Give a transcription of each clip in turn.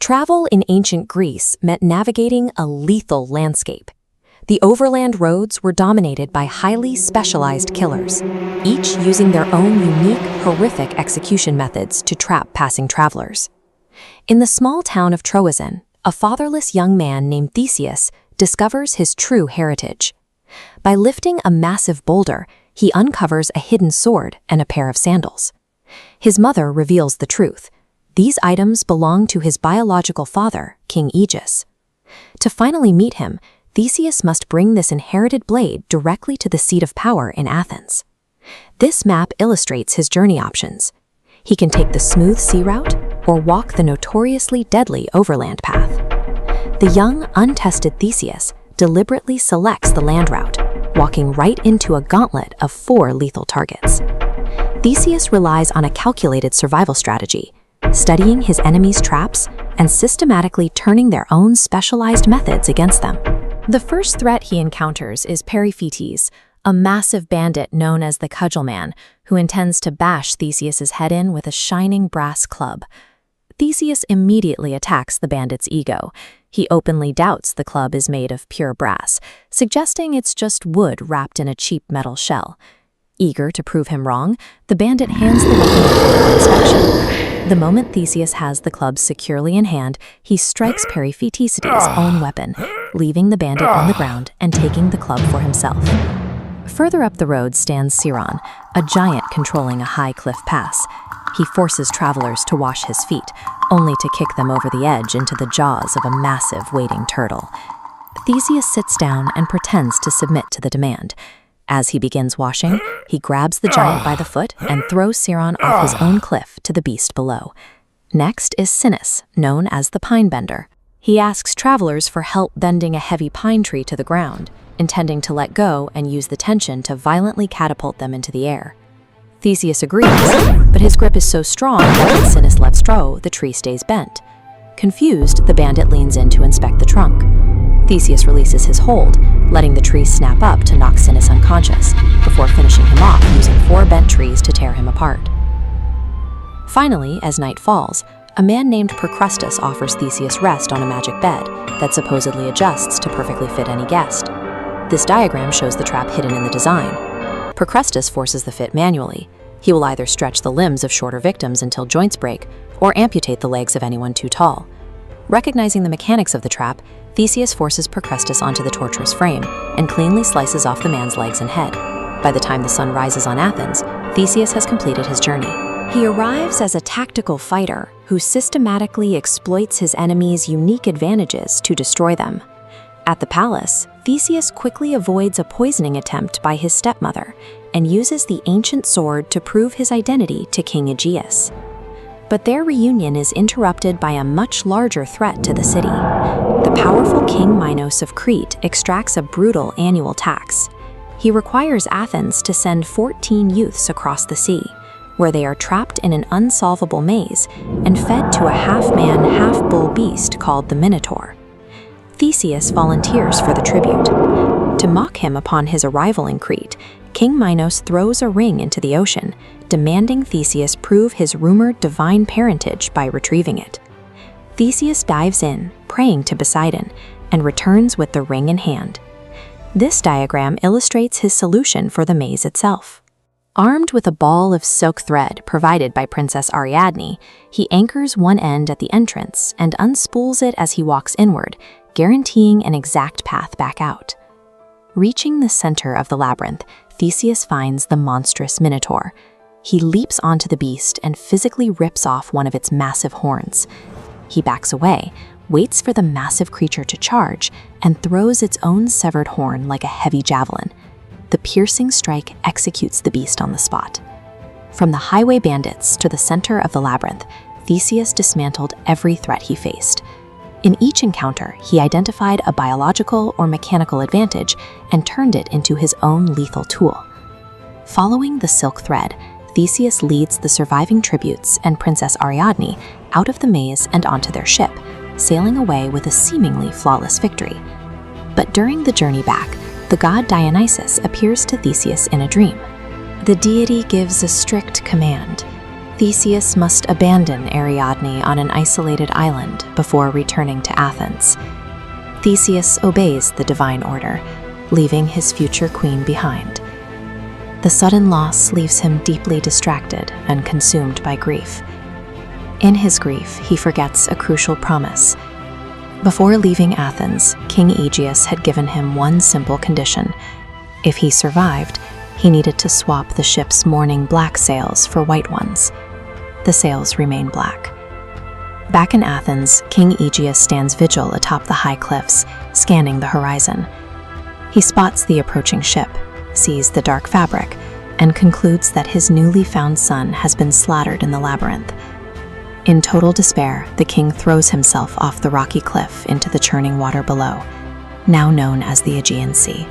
Travel in ancient Greece meant navigating a lethal landscape. The overland roads were dominated by highly specialized killers, each using their own unique, horrific execution methods to trap passing travelers. In the small town of Troezen, a fatherless young man named Theseus discovers his true heritage. By lifting a massive boulder, he uncovers a hidden sword and a pair of sandals. His mother reveals the truth. These items belong to his biological father, King Aegeus. To finally meet him, Theseus must bring this inherited blade directly to the seat of power in Athens. This map illustrates his journey options. He can take the smooth sea route or walk the notoriously deadly overland path. The young, untested Theseus deliberately selects the land route, walking right into a gauntlet of 4 lethal targets. Theseus relies on a calculated survival strategy, studying his enemies' traps and systematically turning their own specialized methods against them. The first threat he encounters is Periphetes, a massive bandit known as the Cudgel Man, who intends to bash Theseus's head in with a shining brass club. Theseus immediately attacks the bandit's ego. He openly doubts the club is made of pure brass, suggesting it's just wood wrapped in a cheap metal shell. Eager to prove him wrong, the bandit hands the weapon over for inspection. The moment Theseus has the club securely in hand, he strikes Periphetes' own weapon, leaving the bandit on the ground and taking the club for himself. Further up the road stands Siron, a giant controlling a high cliff pass. He forces travelers to wash his feet, only to kick them over the edge into the jaws of a massive waiting turtle. Theseus sits down and pretends to submit to the demand. As he begins washing, he grabs the giant by the foot and throws Siron off his own cliff to the beast below. Next is Sinis, known as the Pine Bender. He asks travelers for help bending a heavy pine tree to the ground, intending to let go and use the tension to violently catapult them into the air. Theseus agrees, but his grip is so strong that when Sinis lets go, the tree stays bent. Confused, the bandit leans in to inspect the trunk. Theseus releases his hold, letting the tree snap up to knock Sinis unconscious, before finishing him off using 4 bent trees to tear him apart. Finally, as night falls, a man named Procrustes offers Theseus rest on a magic bed that supposedly adjusts to perfectly fit any guest. This diagram shows the trap hidden in the design. Procrustes forces the fit manually. He will either stretch the limbs of shorter victims until joints break, or amputate the legs of anyone too tall. Recognizing the mechanics of the trap, Theseus forces Procrustes onto the torturous frame and cleanly slices off the man's legs and head. By the time the sun rises on Athens, Theseus has completed his journey. He arrives as a tactical fighter who systematically exploits his enemies' unique advantages to destroy them. At the palace, Theseus quickly avoids a poisoning attempt by his stepmother and uses the ancient sword to prove his identity to King Aegeus. But their reunion is interrupted by a much larger threat to the city. The powerful King Minos of Crete extracts a brutal annual tax. He requires Athens to send 14 youths across the sea, where they are trapped in an unsolvable maze and fed to a half-man, half-bull beast called the Minotaur. Theseus volunteers for the tribute. To mock him upon his arrival in Crete, King Minos throws a ring into the ocean, demanding Theseus prove his rumored divine parentage by retrieving it. Theseus dives in, praying to Poseidon, and returns with the ring in hand. This diagram illustrates his solution for the maze itself. Armed with a ball of silk thread provided by Princess Ariadne, he anchors one end at the entrance and unspools it as he walks inward, guaranteeing an exact path back out. Reaching the center of the labyrinth, Theseus finds the monstrous Minotaur. He leaps onto the beast and physically rips off one of its massive horns. He backs away, waits for the massive creature to charge, and throws its own severed horn like a heavy javelin. The piercing strike executes the beast on the spot. From the highway bandits to the center of the labyrinth, Theseus dismantled every threat he faced. In each encounter, he identified a biological or mechanical advantage and turned it into his own lethal tool. Following the silk thread, Theseus leads the surviving tributes and Princess Ariadne out of the maze and onto their ship, sailing away with a seemingly flawless victory. But during the journey back, the god Dionysus appears to Theseus in a dream. The deity gives a strict command. Theseus must abandon Ariadne on an isolated island before returning to Athens. Theseus obeys the divine order, leaving his future queen behind. The sudden loss leaves him deeply distracted and consumed by grief. In his grief, he forgets a crucial promise. Before leaving Athens, King Aegeus had given him one simple condition. If he survived, he needed to swap the ship's mourning black sails for white ones. The sails remain black. Back in Athens, King Aegeus stands vigil atop the high cliffs, scanning the horizon. He spots the approaching ship, sees the dark fabric, and concludes that his newly found son has been slaughtered in the labyrinth. In total despair, the king throws himself off the rocky cliff into the churning water below, now known as the Aegean Sea.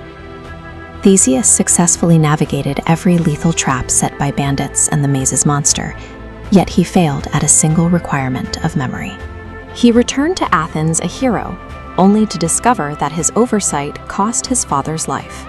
Theseus successfully navigated every lethal trap set by bandits and the maze's monster, yet he failed at a single requirement of memory. He returned to Athens a hero, only to discover that his oversight cost his father's life.